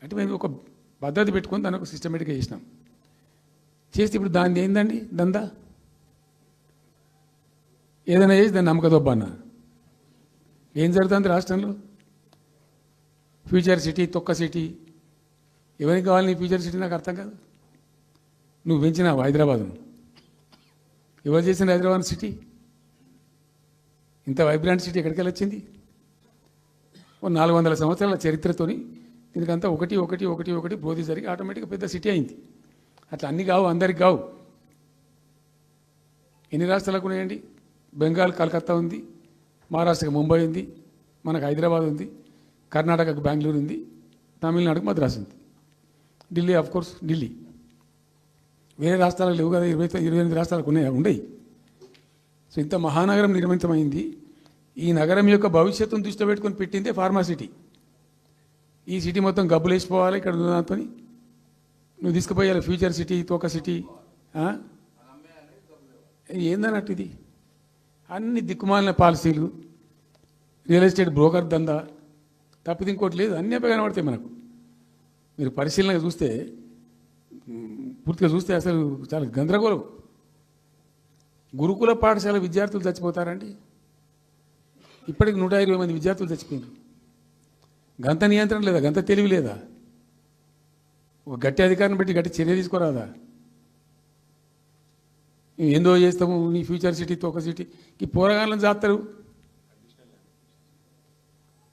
అంటే మేము ఒక పద్ధతి పెట్టుకొని దాన్ని ఒక సిస్టమేటిక్గా చేసినాం. చేస్తే ఇప్పుడు దాన్ని ఏందండి దందా, ఏదైనా చేసి దాన్ని నమ్మకదొబ్బన్న. ఏం జరుగుతుంది రాష్ట్రంలో? ఫ్యూచర్ సిటీ, తొక్క సిటీ, ఎవరికి కావాలి నీ ఫ్యూచర్ సిటీ? నాకు అర్థం కాదు. నువ్వు పెంచినావు హైదరాబాద్ను, ఎవరు చేసిన హైదరాబాద్ సిటీ? ఇంత వైబ్రాంట్ సిటీ ఎక్కడికి వచ్చింది? 400 సంవత్సరాల చరిత్రతోని దీనికంతా ఒకటి ఒకటి ఒకటి ఒకటి బోధి జరిగి ఆటోమేటిక్గా పెద్ద సిటీ అయింది. అట్లా అన్ని కావు, అందరికి కావు. ఎన్ని రాష్ట్రాలకు ఉన్నాయండి? బెంగాల్ కలకత్తా ఉంది, మహారాష్ట్రకి ముంబై ఉంది, మనకు హైదరాబాద్ ఉంది, కర్ణాటకకు బెంగళూరు ఉంది, తమిళనాడుకు మద్రాసు ఉంది, ఢిల్లీ కోర్స్ ఢిల్లీ. వేరే రాష్ట్రాలకు లేవు కదా, 28 రాష్ట్రాలకు ఉండయి. సో ఇంత మహానగరం నిర్మితమైంది. ఈ నగరం యొక్క భవిష్యత్తును దృష్టిలో పెట్టుకొని పెట్టిందే ఫార్మా సిటీ. ఈ సిటీ మొత్తం గబ్బులు వేసిపోవాలి ఇక్కడ దాంతో. నువ్వు తీసుకుపోయాలి ఫ్యూచర్ సిటీ, తోక సిటీ. ఏందన్నట్టు ఇది? అన్ని దిక్కుమాలిన పాలసీలు, రియల్ ఎస్టేట్ బ్రోకర్ దందా తప్పితే ఇంకోటి లేదు. అన్నీ కనబడతాయి మనకు. మీరు పరిశీలనగా చూస్తే, పూర్తిగా చూస్తే అసలు చాలా గందరగోళం. గురుకుల పాఠశాల విద్యార్థులు చచ్చిపోతారండి. ఇప్పటికి 120 మంది విద్యార్థులు చచ్చిపోయారు. గంత నియంత్రణ లేదా? గంత తెలివి లేదా? ఒక గట్టి అధికారిని పెట్టి గట్టి చర్య తీసుకోరాదా? ఏందో చేస్తాము నీ ఫ్యూచర్ సిటీ, తోక సిటీ, ఈ పోరగాళ్ళని చేస్తారు.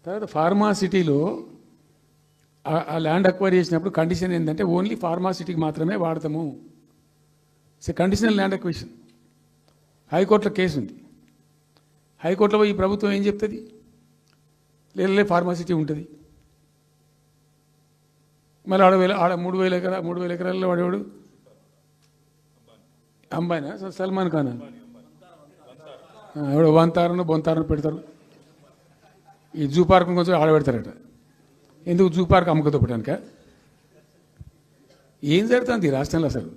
తర్వాత ఫార్మా సిటీలో ఆ ల్యాండ్ అక్వైర్ చేసినప్పుడు కండిషన్ ఏంటంటే ఓన్లీ ఫార్మా సిటీకి మాత్రమే వాడతాము. It's conditional land acquisition. హైకోర్టులో కేసు ఉంది. హైకోర్టులో ఈ ప్రభుత్వం ఏం చెప్తుంది? లేదు ఫార్మా సిటీ ఉంటుంది. మళ్ళీ ఆడ 3,000 ఎకరాల్లో వాడేవాడు అంబానా, సల్మాన్ ఖాన్, ఎవడో బొంతారను పెడతారు. ఈ జూ పార్క్ కొంచెం ఆడబెడతారట. ఎందుకు? జూ పార్క్ అమ్మకతో పెట్టడానిక? ఏం జరుగుతుంది ఈ రాష్ట్రంలో అసలు?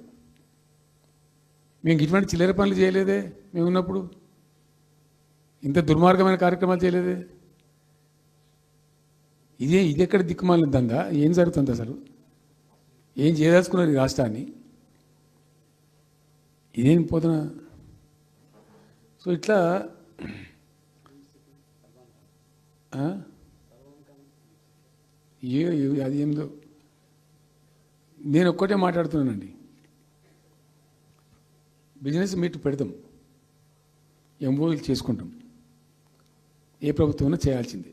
మేము ఇటువంటి చిల్లర పనులు చేయలేదే మేము ఉన్నప్పుడు. ఇంత దుర్మార్గమైన కార్యక్రమాలు చేయలేదే. ఇది ఎక్కడ దిక్కుమాలిన దందా? ఏం జరుగుతుంది అసలు? ఏం చేయదలుచుకున్నారు ఈ రాష్ట్రాన్ని? ఇదేం పోతున్నా? సో ఇట్లా అది ఏందో నేను ఒక్కటే మాట్లాడుతున్నానండి. బిజినెస్ మీట్ పెడతాం, ఎంఓయూలు చేసుకుంటాం. ఏ ప్రభుత్వం చేయాల్సిందే.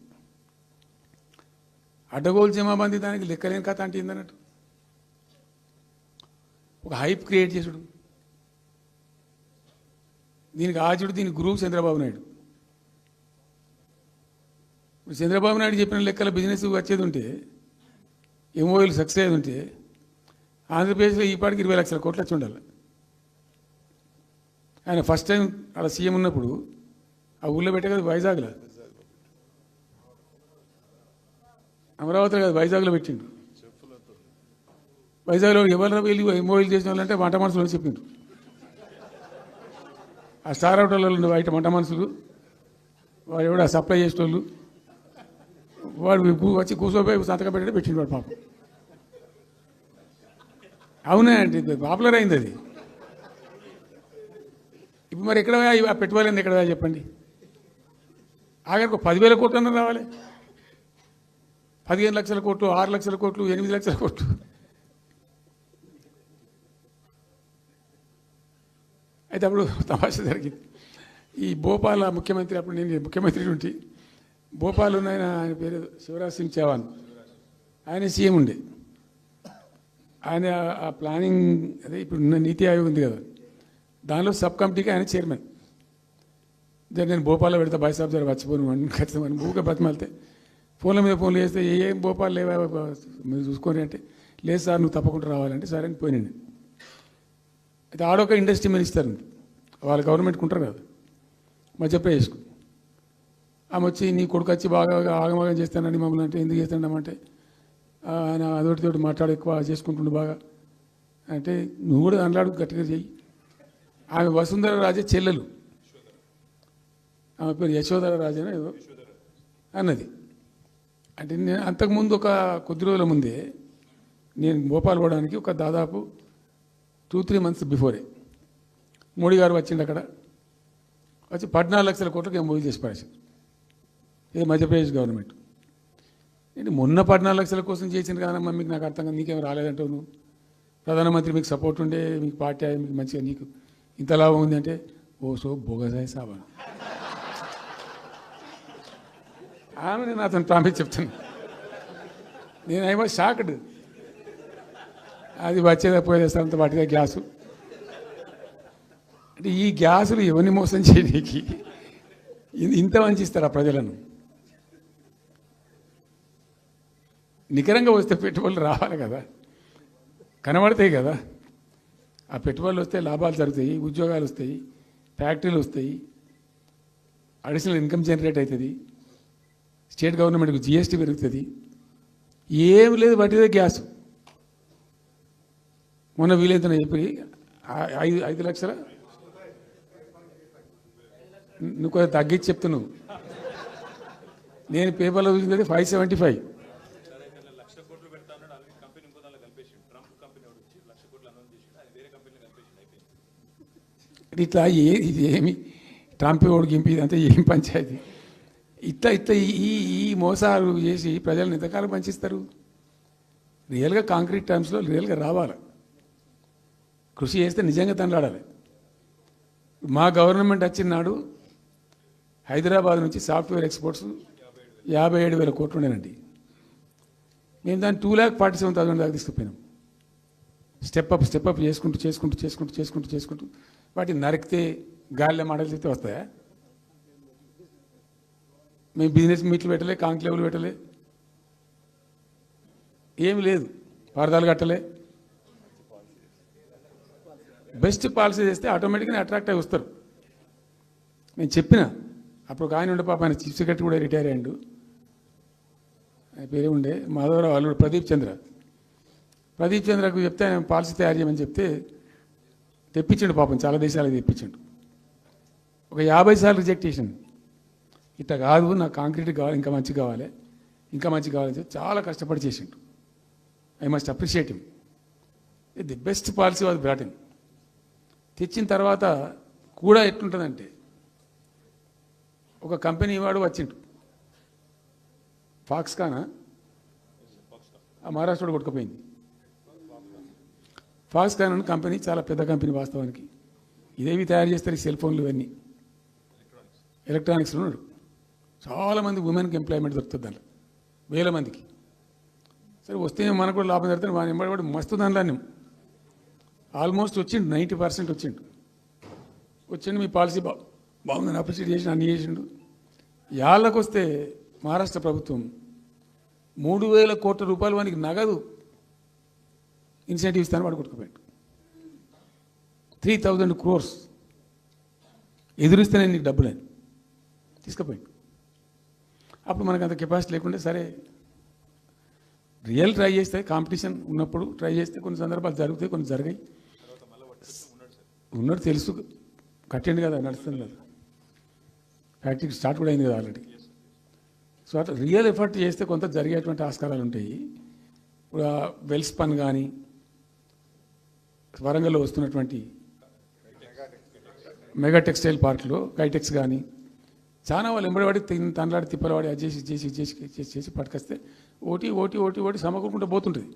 అడ్డగోలు జమాబందీ దానికి లెక్కలేని కథ అంటే ఏందన్నట్టు. ఒక హైప్ క్రియేట్ చేసుడు, దీనికి ఆజుడు, దీనికి గురువు చంద్రబాబు నాయుడు. చంద్రబాబు నాయుడు చెప్పిన లెక్కల బిజినెస్ వచ్చేది ఉంటే, ఎంఓయూలు సక్సెస్ అయ్యేది ఉంటే ఆంధ్రప్రదేశ్లో ఈ పాటికి 20 లక్షల కోట్లు వచ్చి ఉండాలి. ఆయన ఫస్ట్ టైం అలా సీఎం ఉన్నప్పుడు ఆ ఊళ్ళో పెట్టే కదా, వైజాగ్లో, అమరావతిలో కాదు వైజాగ్లో పెట్టిండు. వైజాగ్లో ఎవరు వెళ్ళి ఎంఓయూలు చేసిన వాళ్ళంటే వంట మనుషులు చెప్పిండ్రు. ఆ స్టార్ హోటల్లో ఉండే బయట వంట మనుషులు, వాడు ఎవడ సప్లై చేసేటోళ్ళు, వాడు వచ్చి కూర్చోపోయి సంతకం పెట్టే పెట్టిండు వాడు పాపం. అవునా అంటే పాపులర్ అయింది అది. ఇప్పుడు మరి ఎక్కడ ఆ పెట్టుబడి ఎక్కడ చెప్పండి? ఆఖరికి 10,000 కోట్లు అన్న రావాలి. 15 లక్షల కోట్లు, 6 లక్షల కోట్లు, 8 లక్షల కోట్లు. అయితే అప్పుడు తమాషా జరిగింది. ఈ భోపాల్ ముఖ్యమంత్రి, అప్పుడు నేను ముఖ్యమంత్రి ఉంటే, భోపాల్ ఉన్న ఆయన పేరు శివరాజ్ సింగ్ చౌహాన్, ఆయన సీఎం ఉండే. ఆయన ఆ ప్లానింగ్, అదే ఇప్పుడు నీతి ఆయోగ్ ఉంది కదా, దానిలో సబ్ కమిటీకి ఆయన చైర్మన్. నేను భోపాల్లో పెడతా బాయ్ సాబ్ జర వచ్చిపోను ఖచ్చితంగా ఊరికే బతిమాలితే ఫోన్ల మీద ఫోన్లు చేస్తే ఏం భోపాల్ లేవా మీరు చూసుకొని అంటే, లేదు సార్ నువ్వు తప్పకుండా రావాలంటే సరే అని పోయినండి. అయితే ఆడొక ఇండస్ట్రీ మినిస్టర్ ఉంది, వాళ్ళ గవర్నమెంట్కి ఉంటారు కదా మధ్యప్రదేశ్కు. ఆమె వచ్చి నీ కొడుకు వచ్చి బాగా ఆగమాగం చేస్తానండి మమ్మల్ని అంటే, ఎందుకు చేస్తాడమంటే ఆయన అదొకటి మాట్లాడి ఎక్కువ చేసుకుంటుండే బాగా అంటే, నువ్వు కూడా అన్నాడు గట్టిగా చెయ్యి. ఆమె వసుంధర రాజే చెల్లెలు, ఆమె పేరు యశోధర రాజేనా ఏదో అన్నది. అంటే నేను అంతకుముందు ఒక కొద్ది రోజుల ముందే నేను భోపాల్ పోవడానికి ఒక దాదాపు 2-3 months బిఫోరే మోడీ గారు వచ్చిండు. అక్కడ వచ్చి 14 లక్షల కోట్లకి మూవీ చేసి పడేసారు. ఇది మధ్యప్రదేశ్ గవర్నమెంట్. ఏంటి మొన్న 14 లక్షల కోసం చేసింది కాదమ్మా, మీకు నాకు అర్థం కాదు, నీకేం రాలేదంటావు నువ్వు. ప్రధానమంత్రి మీకు సపోర్ట్ ఉండే, మీకు పార్టీ మీకు మంచిగా నీకు ఇంత లాభం ఉంది అంటే ఓ సో బోగసాయి సాబా ఆమె నేను అతను ప్రామిస్ చెప్తాను. నేను ఐ వాజ్ షాక్డ్. అది వచ్చేదా పోయేదంత వాటిదే గ్యాసు. అంటే ఈ గ్యాసులు ఎవరిని మోసం చేయడానికి ఇంత వంచిస్తారా ప్రజలను? నికరంగా వస్తే పెట్టుబడులు రావాలి కదా, కనబడతాయి కదా. ఆ పెట్టుబడులు వస్తే లాభాలు జరుగుతాయి, ఉద్యోగాలు వస్తాయి, ఫ్యాక్టరీలు వస్తాయి, అడిషనల్ ఇన్కమ్ జనరేట్ అవుతుంది, స్టేట్ గవర్నమెంట్కి జిఎస్టీ పెరుగుతుంది. ఏం లేదు, వాటిదే గ్యాసు. మొన్న వీలైతే చెప్పి 5 లక్షల నువ్వు కొంచెం తగ్గించి చెప్తున్నావు. నేను పేపర్లో చూసింది 575. ఇట్లా ఇది ఏమి ట్రంప్ ఓడికి గింపి ఇదంతా ఏం పంచాయతీ? ఇట్లా ఇట్లా ఈ మోసాలు చేసి ప్రజలను ఎంతకాలం పంచిస్తారు? రియల్గా కాంక్రీట్ టర్మ్స్లో రియల్గా రావాలి, కృషి చేస్తే నిజంగా తండ్లాడాలి. మా గవర్నమెంట్ వచ్చిన నాడు హైదరాబాద్ నుంచి సాఫ్ట్వేర్ ఎక్స్పోర్ట్స్ 57,000 కోట్లు ఉండేనండి. మేము దాన్ని 2,47,000 దాకా తీసుకుపోయినాం. స్టెప్ అప్ చేసుకుంటూ వాటిని నరికితే గాలిలో మాటలు చెప్తే వస్తాయా? మేము బిజినెస్ మీట్లు పెట్టలే, కాంక్లేవ్లు పెట్టలే, ఏమి లేదు, పరదాలు కట్టలే. బెస్ట్ పాలసీ చేస్తే ఆటోమేటిక్గా అట్రాక్ట్ అయి వస్తారు. నేను చెప్పిన అప్పుడు ఒక ఆయన ఉండే, పాప ఆయన చీఫ్ సెక్రటరీ కూడా రిటైర్ అయ్యాడు. ఆయన పేరే ఉండే మాధవరావు అల్లుడు ప్రదీప్ చంద్రకు చెప్తే ఆయన పాలసీ తయారు చేయమని చెప్తే తెప్పించండు. పాపం చాలా దేశాలకు తెప్పించండు. ఒక 50 సార్లు రిజెక్ట్ చేసిండు. ఇట్లా కాదు, నాకు కాంక్రీట్ కావాలి, ఇంకా మంచి కావాలని చెప్పి చాలా కష్టపడి చేసిండు. I must appreciate him. The best policy was brought in. తెచ్చిన తర్వాత కూడా ఎట్లుంటుందంటే, ఒక కంపెనీ వాడు వచ్చిండు, ఫాక్స్కానా, ఆ మహారాష్ట్రలో కొట్టుకుపోయింది. ఫాక్స్కాన్ అనే కంపెనీ చాలా పెద్ద కంపెనీ వాస్తవానికి. ఇదేవి తయారు చేస్తారు, ఈ సెల్ ఫోన్లు ఇవన్నీ ఎలక్ట్రానిక్స్లో ఉన్నాడు. చాలామంది ఉమెన్కి ఎంప్లాయ్మెంట్ దొరుకుతుంది దాంట్లో, 1000 మందికి. సరే వస్తే మనకు కూడా లాభం జరుగుతుంది. వాని ఎంబడి మస్తు దానిలో ఆల్మోస్ట్ వచ్చిండు, 90% వచ్చిండు. మీ పాలసీ బాగుందని అప్రిషియేట్ చేసి అన్ని చేసిండు. యాళ్ళకు వస్తే మహారాష్ట్ర ప్రభుత్వం 3,000 కోట్ల రూపాయలు వానికి నగదు ఇన్సెంటివ్ ఇస్తాను, వాడు కొట్టుకుపోయాడు. 3,000 crores ఎదురిస్తేనే నీకు డబ్బులని తీసుకుపోయాడు. అప్పుడు మనకు అంత కెపాసిటీ లేకుంటే సరే రియల్ ట్రై చేస్తే, కాంపిటీషన్ ఉన్నప్పుడు ట్రై చేస్తే కొన్ని సందర్భాలు జరుగుతాయి, కొన్ని జరిగాయి. ఉన్నాడు తెలుసు, కట్టండి కదా, నడుస్తుంది కదా, ఫ్యాక్టరీ స్టార్ట్ కూడా అయింది కదా ఆల్రెడీ. సో అట్లా రియల్ ఎఫర్ట్ చేస్తే కొంత జరిగేటువంటి ఆస్కారాలు ఉంటాయి. ఇప్పుడు వెల్స్పన్ కానీ, వరంగల్లో వస్తున్నటువంటి మెగా టెక్స్టైల్ పార్క్లో కైటెక్స్ కానీ, చాలా వాళ్ళు ఎంబడివాడి తనలాడి తిప్పలవాడి అది చేసి పట్టుకొస్తే ఓటి సమకూరుకుంటూ పోతుంటుంది.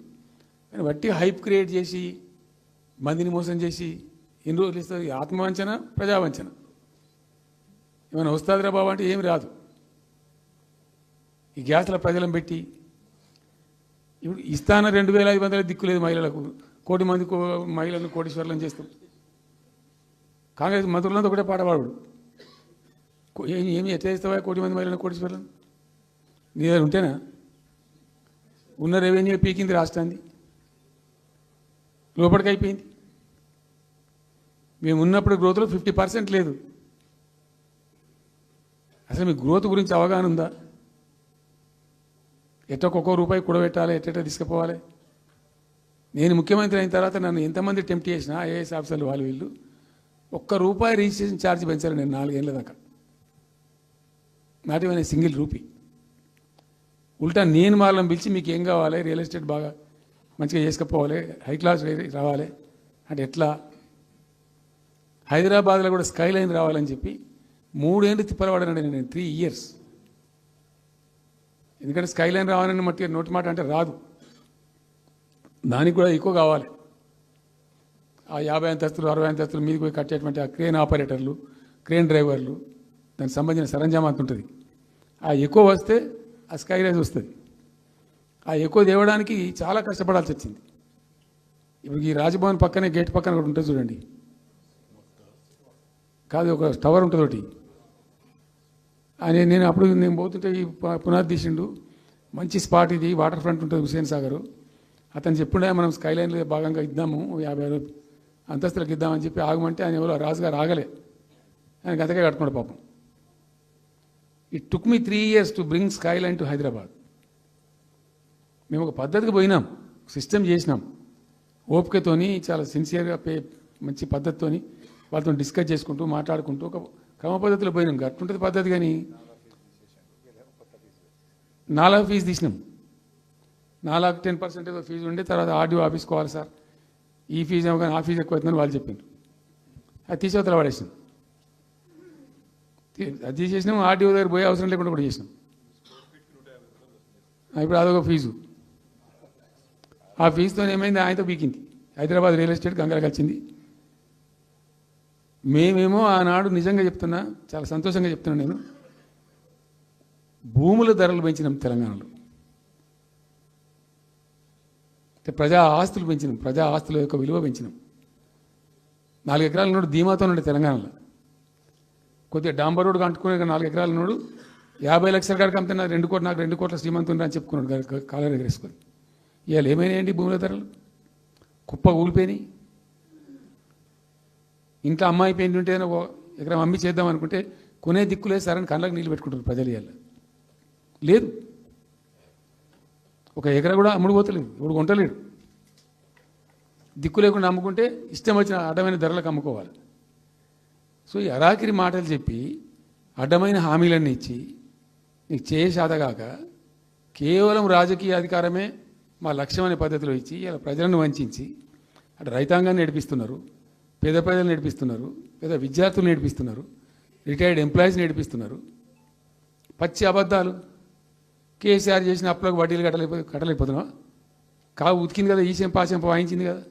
కానీ వట్టి హైప్ క్రియేట్ చేసి మందిని మోసం చేసి ఎన్ని రోజులు ఇస్తుంది? ఆత్మవంచన, ప్రజావంచన. ఏమైనా వస్తుందిరా బాబు అంటే ఏమి రాదు. ఈ గ్యాస్ల ప్రజలను పెట్టి ఇప్పుడు ఇస్తాన 2,500 దిక్కు లేదు మహిళలకు. 1,000,000 మంది మహిళలను కోటీశ్వర్లను చేస్తాం. కాంగ్రెస్ మంత్రులంతా ఒకటే పాట పాడు, ఏమి ఎట్లా చేస్తావా 1,000,000 మంది మహిళలను కోటీశ్వర్లను? నీ దగ్గర ఉంటేనా? ఉన్న రెవెన్యూ పీకింది రాష్ట్రాన్ని, లోపలికి అయిపోయింది. మేము ఉన్నప్పుడు గ్రోత్లో 50% లేదు. అసలు మీ గ్రోత్ గురించి అవగాహన ఉందా? ఒక్కొక్క రూపాయి కూడబెట్టాలి, ఎట్ట తీసుకుపోవాలి? నేను ముఖ్యమంత్రి అయిన తర్వాత నన్ను ఎంతమంది టెంప్ట్ చేసినా ఐఏఎస్ ఆఫీసర్లు వాళ్ళు వీళ్ళు ₹1 రిజిస్ట్రేషన్ ఛార్జ్ పెంచారు. నేను 4 ఏళ్ళ దాకా నాట్ ఈవెన్ సింగిల్ రూపీ. ఉల్టా నేను వాళ్ళని పిలిచి మీకు ఏం కావాలి, రియల్ ఎస్టేట్ బాగా మంచిగా చేసుకుపోవాలి, హై క్లాస్ రావాలి అంటే ఎట్లా? హైదరాబాద్లో కూడా స్కై లైన్ రావాలని చెప్పి 3 ఏళ్ళు తిప్పలవాడానండి నేను, 3 years. ఎందుకంటే స్కై లైన్ రావాలని మట్టి నోటి మాట అంటే రాదు, దానికి కూడా ఎక్కువ కావాలి. ఆ 50 అంతస్తులు 60 అంతస్తులు మీదకి పోయి కట్టేటువంటి ఆ క్రేన్ ఆపరేటర్లు, క్రేన్ డ్రైవర్లు, దానికి సంబంధించిన సరంజామా అంత ఉంటుంది. ఆ ఎక్కువ వస్తే ఆ స్కై రైజ్ వస్తుంది. ఆ ఎక్కువ తేవడానికి చాలా కష్టపడాల్సి వచ్చింది. ఇప్పుడు ఈ రాజభవన్ పక్కనే గేట్ పక్కన ఒకటి ఉంటుంది చూడండి, కాదు ఒక టవర్ ఉంటుంది ఒకటి. నేను అప్పుడు నేను పోతుంటే ఈ పునాది తీసిండు, మంచి స్పాట్ ఇది, వాటర్ ఫ్రంట్ ఉంటుంది హుసేన్ సాగర్. అతను చెప్పుండే మనం స్కై లైన్లో భాగంగా ఇద్దాము, 50 అంతస్తులకు ఇద్దామని చెప్పి ఆగమంటే ఆయన ఎవరో రాజుగారు ఆగలే, ఆయన గతకే కట్టుకున్నాడు పాపం. It took me 3 years to bring sky line to Hyderabad. మేము ఒక పద్ధతికి పోయినాం, సిస్టమ్ చేసినాం, ఓపికతోని చాలా సిన్సియర్గా మంచి పద్ధతితోని వాళ్ళతో డిస్కస్ చేసుకుంటూ మాట్లాడుకుంటూ ఒక క్రమ పద్ధతిలో పోయినాం. గట్టుంటుంది పద్ధతి. కానీ 4 ఫీజు తీసినాం, 10% ఏదో ఫీజు ఉండే. తర్వాత ఆర్డీఓ ఆఫీస్కి పోవాలి సార్, ఈ ఫీజు ఏమో కానీ ఆ ఫీజు ఎక్కువ అవుతుందని వాళ్ళు చెప్పిండ్రు. అది తీసేవతల పడేసినాం. అది తీసేసినాం, ఆర్డీఓ దగ్గర పోయే అవసరం లేకుండా కూడా చేసినాం. ఇప్పుడు అదొక ఫీజు. ఆ ఫీజుతో ఏమైంది, ఆయనతో పీకింది. హైదరాబాద్ రియల్ ఎస్టేట్ గంగలు కలిసింది. మేమేమో ఆనాడు నిజంగా చెప్తున్నా, చాలా సంతోషంగా చెప్తున్నా నేను, భూముల ధరలు పెంచినాం తెలంగాణలో. ప్రజా ఆస్తులు పెంచినాం, ప్రజా ఆస్తుల యొక్క విలువ పెంచినాం. 4 ఎకరాల నోడు ధీమాతో ఉండే తెలంగాణలో. కొద్దిగా డాంబర్ రోడ్డు అంటుకునే 4 ఎకరాల నోడు 50 లక్షల కాడికి అమ్మితే నాకు 2 కోట్ల శ్రీమంతుని అని చెప్పుకున్నాడు కాలర్ ఎగరేసుకొని. ఇవాళ ఏమైనాయండి భూముల ధరలు? కుప్ప ఊలిపోయినాయి. ఇంట్లో అమ్మాయి పెయింట్ ఉంటే ఎకరం అమ్మి చేద్దాం అనుకుంటే కొనే దిక్కులేదు సార్ అని కళ్ళకి నీళ్ళు పెట్టుకుంటారు ప్రజలు. ఇవాళ లేదు, ఒక ఎకరా కూడా అమ్ముడు పోతలేదు, ఇప్పుడు కొంటలేడు. దిక్కు లేకుండా అమ్ముకుంటే ఇష్టం వచ్చిన అడ్డమైన ధరలకు అమ్ముకోవాలి. సో ఈ అరాకిరి మాటలు చెప్పి అడ్డమైన హామీలన్నీ ఇచ్చి నీకు చేసాదగాక కేవలం రాజకీయ అధికారమే మా లక్ష్యం అనే పద్ధతిలో ఇచ్చి ఇలా ప్రజలను వంచి అటు రైతాంగాన్ని నడిపిస్తున్నారు, పేద ప్రజలు నడిపిస్తున్నారు, పేద విద్యార్థులు నడిపిస్తున్నారు, రిటైర్డ్ ఎంప్లాయీస్ నడిపిస్తున్నారు. పచ్చి అబద్ధాలు. కేసీఆర్ చేసిన అప్పులకు వడ్డీలు కట్టలేకపోతున్నావా? కావు ఉతికింది కదా, ఈ చెంప ఆ చెంప వాయించింది కదా.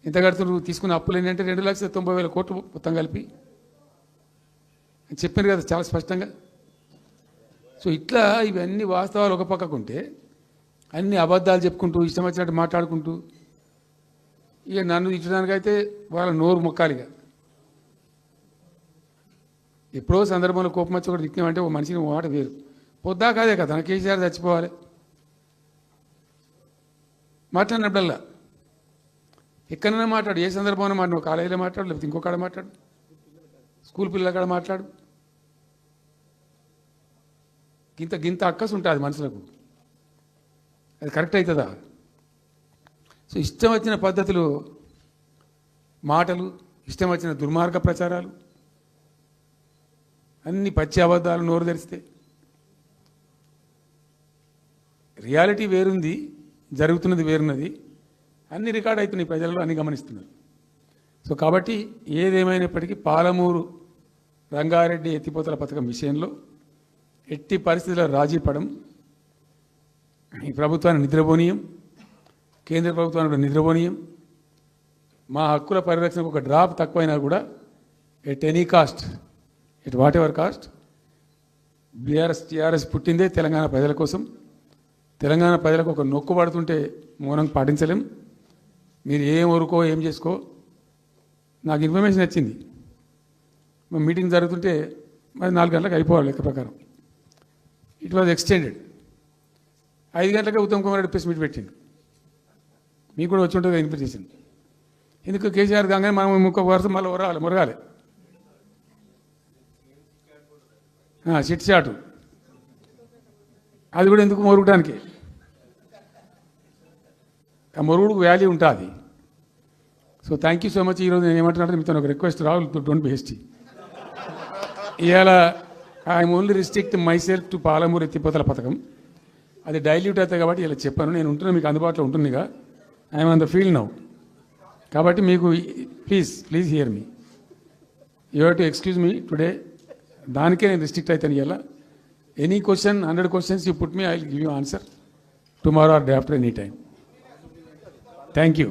ఎంత కడుతున్నారు? తీసుకున్న అప్పులు ఏంటంటే 2,90,000 కోట్లు మొత్తం కలిపి చెప్పారు కదా చాలా స్పష్టంగా. సో ఇట్లా ఇవన్నీ వాస్తవాలు ఒక పక్కకుంటే అన్ని అబద్ధాలు చెప్పుకుంటూ ఇష్టం వచ్చినట్టు మాట్లాడుకుంటూ ఇక నన్ను ఇచ్చడానికైతే వాళ్ళ నోరు మొక్కాలిగా. ఎప్పుడో సందర్భంలో కోపం వచ్చి ఒకటి తిట్టినామంటే ఓ మనిషిని మాట వేరు. పొద్దా కాదే కదా తన కేసీఆర్ చచ్చిపోవాలి మాట్లాడినప్పుడల్లా. ఎక్కడైనా మాట్లాడు, ఏ సందర్భంలో మాట్లాడు, కాలేజీలో మాట్లాడు, లేకపోతే ఇంకొకడ మాట్లాడు, స్కూల్ పిల్లల కాడ మాట్లాడు. గింత అక్కసు ఉంటుంది మనుషులకు. అది కరెక్ట్ అవుతుందా? సో ఇష్టం వచ్చిన పద్ధతులు, మాటలు, ఇష్టం వచ్చిన దుర్మార్గ ప్రచారాలు, అన్ని పచ్చి అబద్ధాలు నోరు తెరిస్తే. రియాలిటీ వేరుంది, జరుగుతున్నది వేరున్నది, అన్ని రికార్డ్ అవుతున్నాయి, ప్రజల్లో అన్ని గమనిస్తున్నారు. సో కాబట్టి ఏదేమైనప్పటికీ పాలమూరు రంగారెడ్డి ఎత్తిపోతల పథకం విషయంలో ఎట్టి పరిస్థితుల్లో రాజీ పడం. ఈ ప్రభుత్వాన్ని నిద్రపోనీయం, కేంద్ర ప్రభుత్వాన్ని కూడా నిద్రపోనీయం. మా హక్కుల పరిరక్షణకు ఒక డ్రాప్ తక్కువైనా కూడా at any cost, at whatever cost, TRS పుట్టిందే తెలంగాణ ప్రజల కోసం. తెలంగాణ ప్రజలకు ఒక నొక్కు పడుతుంటే మౌనం పాటించలేం. మీరు ఏం ఊరుకో ఏం చేసుకో. నాకు ఇన్ఫర్మేషన్ వచ్చింది, మీటింగ్ జరుగుతుంటే మరి 4 గంటలకు అయిపోవాలి లెక్క ప్రకారం. It was extended. 5 గంటలకే ఉత్తమ్ కుమార్ రెడ్డి ప్రెస్ మీట్ పెట్టిండు. మీకు కూడా వచ్చి ఉంటుంది ఇన్విటేషన్. ఎందుకు కేసీఆర్ కాగానే మనం ఇంకొక వరుస మళ్ళీ మురగాలి. చిట్ చాటు అది కూడా ఎందుకు మొరగడానికి? ఆ మొరుగుడుకు వాల్యూ ఉంటుంది. So thank you so much. ఈరోజు నేను ఏమంటున్నాను, మీతో ఒక request, Rahul don't be hasty. ఇవాళ I'm only restrict my self to Palamuru ఎత్తిపోతల పథకం. అది డైల్యూట్ అవుతాయి కాబట్టి ఇలా చెప్పాను. నేను ఉంటున్నా, మీకు అందుబాటులో ఉంటుందిగా. I'm on the field now. కాబట్టి మీకు please here me. You have to excuse me today. దానికే నేను రిస్ట్రిక్ట్ అవుతాను ఇలా. Any question 100 questions you put me, I will give you answer tomorrow or day after, any time. Thank you.